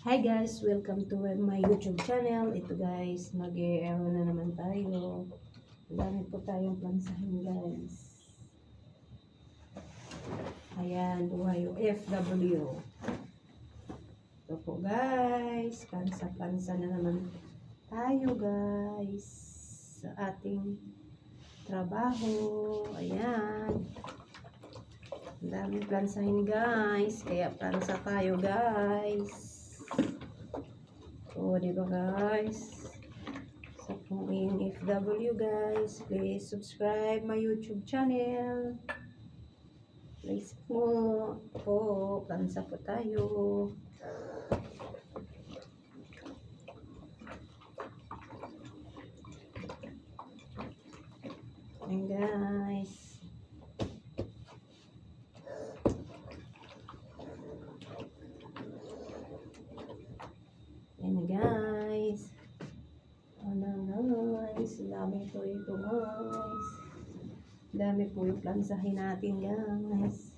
Hi guys, welcome to my YouTube channel. Ito guys, mag-i-aero na naman tayo. Dami po tayong plansahin guys. Ayan, buhay OFW. Ito po guys, plansa na naman tayo guys sa ating trabaho. Ayan. Ang daming plansahin guys, kaya plansa tayo guys. O, diba guys? Sa pong OFW guys, please subscribe my YouTube channel. Please po, plansa po tayo. Ayan guys. Ayan guys. Guys. Dami po ito guys. Dami po yung plansahin natin guys.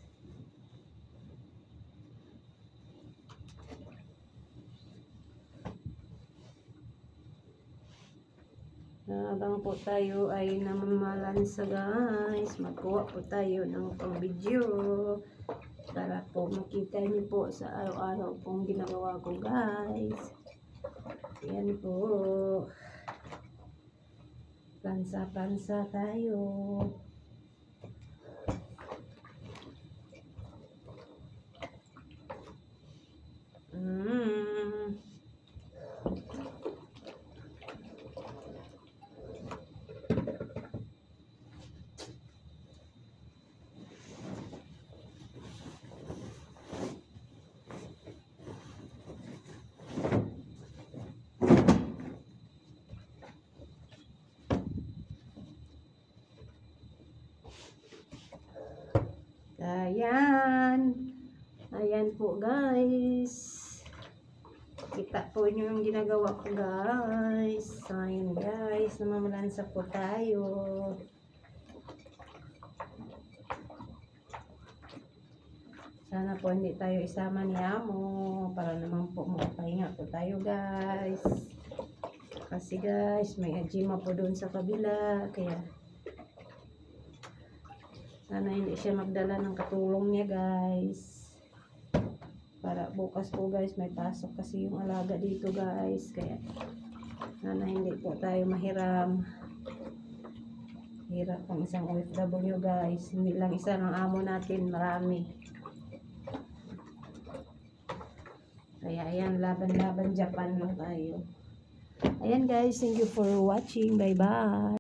Habang po tayo ay namamalansa guys, magkuha po tayo ng pang video para po makita niyo po sa araw-araw pong ginagawa ko guys. Yan po, plansa tayo. Ayan po guys. Kita po nyo yung ginagawa ko guys. Ayan guys, namamalansa po tayo. Sana po hindi tayo isama ni Amo para naman po makapahinga po tayo guys. Kasi guys, may ajima po doon sa kabila. Kaya sana hindi siya magdala ng katulong niya guys. Para bukas po guys, may pasok kasi yung alaga dito guys. Kaya sana hindi po tayo mahiram. Hirap ang isang OFW guys. Hindi lang isa ng amo natin, marami. Kaya ayan, laban-laban Japan lang tayo. Ayan guys, thank you for watching. Bye bye.